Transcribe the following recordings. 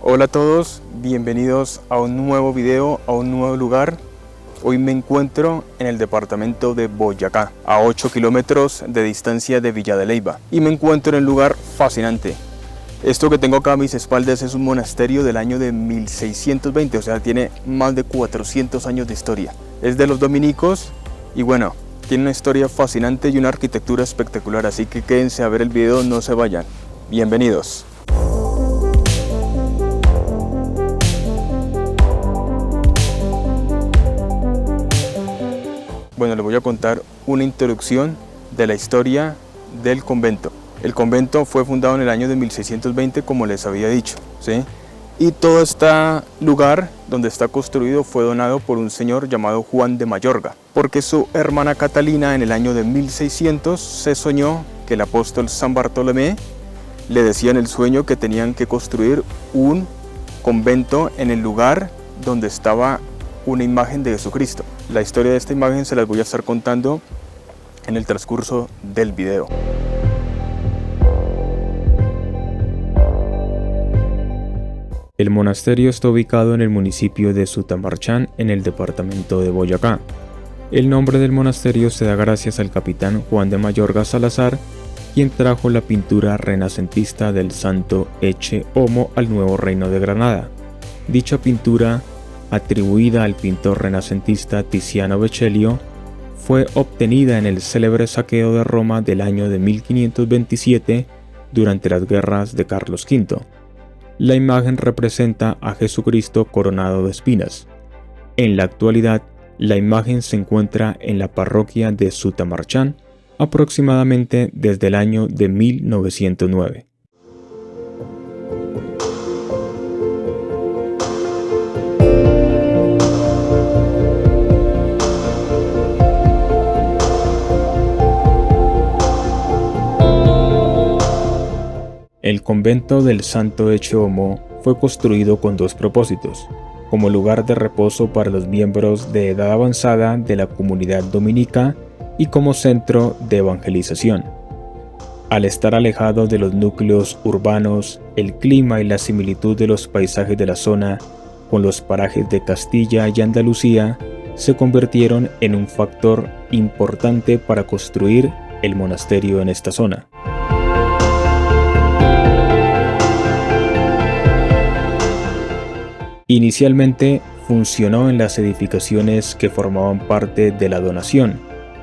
Hola a todos, bienvenidos a un nuevo video, a un nuevo lugar. Hoy me encuentro en el departamento de Boyacá, a 8 kilómetros de distancia de Villa de Leyva, y me encuentro en un lugar fascinante. Esto que tengo acá a mis espaldas es un monasterio del año de 1620, o sea, tiene más de 400 años de historia. Es de los dominicos y bueno, tiene una historia fascinante y una arquitectura espectacular, así que quédense a ver el video, no se vayan. Bienvenidos. Bueno, les voy a contar una introducción de la historia del convento. El convento fue fundado en el año de 1620, como les había dicho, ¿sí? Y todo este lugar donde está construido fue donado por un señor llamado Juan de Mayorga, porque su hermana Catalina en el año de 1600 se soñó que el apóstol San Bartolomé le decía en el sueño que tenían que construir un convento en el lugar donde estaba una imagen de Jesucristo. La historia de esta imagen se las voy a estar contando en el transcurso del video. El monasterio está ubicado en el municipio de Sutamarchán, en el departamento de Boyacá. El nombre del monasterio se da gracias al capitán Juan de Mayorga Salazar, quien trajo la pintura renacentista del Santo Ecce Homo al Nuevo Reino de Granada. Dicha pintura, atribuida al pintor renacentista Tiziano Vecellio, fue obtenida en el célebre saqueo de Roma del año de 1527 durante las guerras de Carlos V. La imagen representa a Jesucristo coronado de espinas. En la actualidad, la imagen se encuentra en la parroquia de Sutamarchán aproximadamente desde el año de 1909. El convento del Santo Ecce Homo fue construido con dos propósitos: como lugar de reposo para los miembros de edad avanzada de la comunidad dominica y como centro de evangelización. Al estar alejado de los núcleos urbanos, el clima y la similitud de los paisajes de la zona con los parajes de Castilla y Andalucía se convirtieron en un factor importante para construir el monasterio en esta zona. Inicialmente funcionó en las edificaciones que formaban parte de la donación.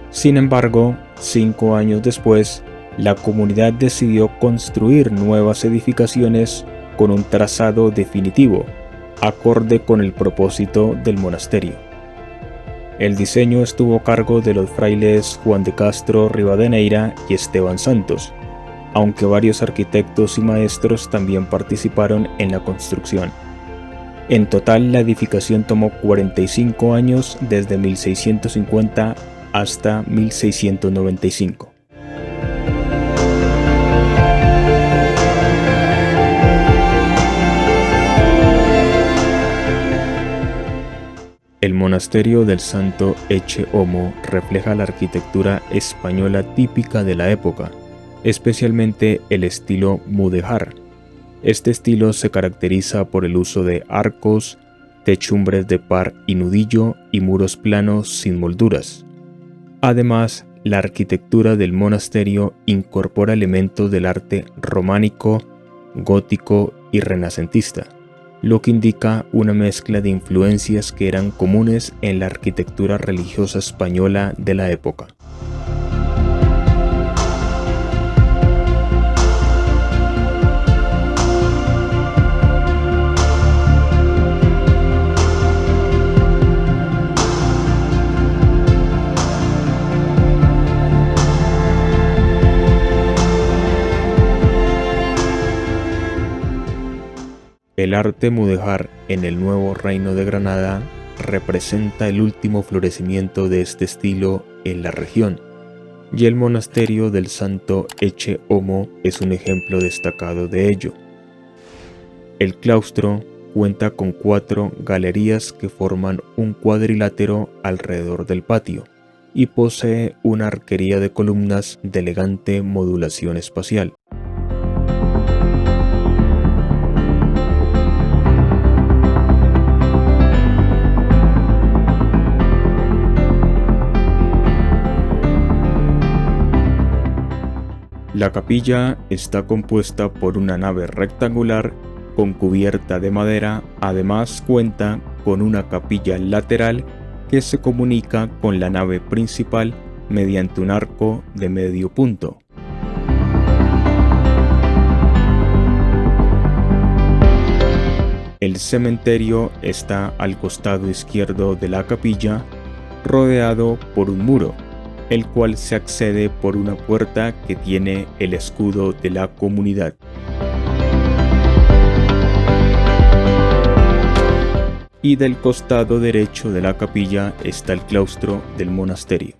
Sin embargo, 5 años después, la comunidad decidió construir nuevas edificaciones con un trazado definitivo, acorde con el propósito del monasterio. El diseño estuvo a cargo de los frailes Juan de Castro Rivadeneira y Esteban Santos, aunque varios arquitectos y maestros también participaron en la construcción. En total, la edificación tomó 45 años, desde 1650 hasta 1695. El monasterio del Santo Ecce Homo refleja la arquitectura española típica de la época, especialmente el estilo mudéjar. Este estilo se caracteriza por el uso de arcos, techumbres de par y nudillo y muros planos sin molduras. Además, la arquitectura del monasterio incorpora elementos del arte románico, gótico y renacentista, lo que indica una mezcla de influencias que eran comunes en la arquitectura religiosa española de la época. El arte mudéjar en el Nuevo Reino de Granada representa el último florecimiento de este estilo en la región, y el monasterio del Santo Ecce Homo es un ejemplo destacado de ello. El claustro cuenta con 4 galerías que forman un cuadrilátero alrededor del patio y posee una arquería de columnas de elegante modulación espacial. La capilla está compuesta por una nave rectangular con cubierta de madera, además cuenta con una capilla lateral que se comunica con la nave principal mediante un arco de medio punto. El cementerio está al costado izquierdo de la capilla, rodeado por un muro, el cual se accede por una puerta que tiene el escudo de la comunidad. Y del costado derecho de la capilla está el claustro del monasterio.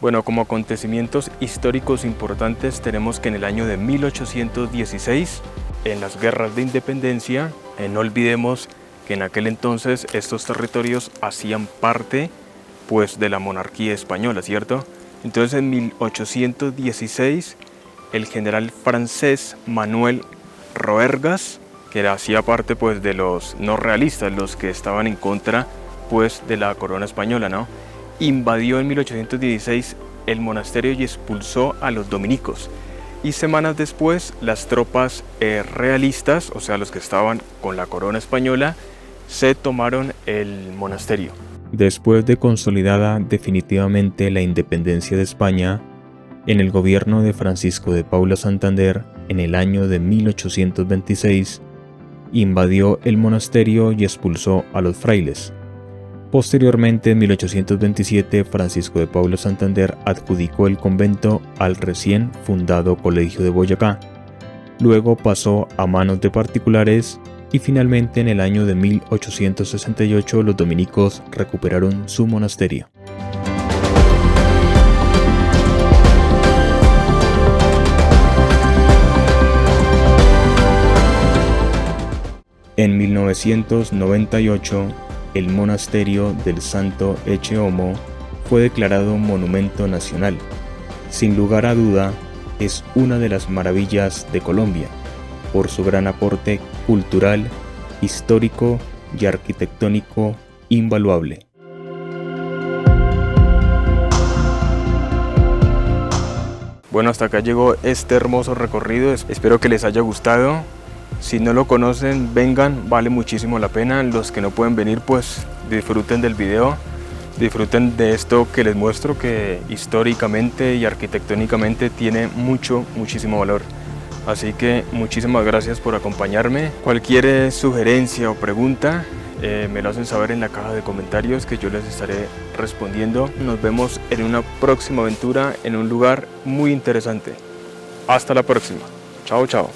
Bueno, como acontecimientos históricos importantes tenemos que en el año de 1816, en las guerras de independencia, no olvidemos que en aquel entonces estos territorios hacían parte pues de la monarquía española, ¿cierto? Entonces en 1816 el general francés Manuel Roergas, que hacía parte pues de los no realistas, los que estaban en contra pues de la corona española, ¿no?, invadió en 1816 el monasterio y expulsó a los dominicos. Y semanas después las tropas realistas, o sea los que estaban con la corona española, se tomaron el monasterio. Después de consolidada definitivamente la independencia de España, en el gobierno de Francisco de Paula Santander, en el año de 1826, invadió el monasterio y expulsó a los frailes. Posteriormente, en 1827, Francisco de Paula Santander adjudicó el convento al recién fundado Colegio de Boyacá. Luego pasó a manos de particulares y finalmente en el año de 1868 los dominicos recuperaron su monasterio. En 1998, el monasterio del Santo Ecce-Homo fue declarado Monumento Nacional. Sin lugar a duda, es una de las maravillas de Colombia, por su gran aporte cultural, histórico y arquitectónico invaluable. Bueno, hasta acá llegó este hermoso recorrido, espero que les haya gustado. Si no lo conocen, vengan, vale muchísimo la pena. Los que no pueden venir, pues disfruten del video, disfruten de esto que les muestro, que históricamente y arquitectónicamente tiene muchísimo valor. Así que muchísimas gracias por acompañarme. Cualquier sugerencia o pregunta me lo hacen saber en la caja de comentarios, que yo les estaré respondiendo. Nos vemos en una próxima aventura en un lugar muy interesante. Hasta la próxima. Chao, chao.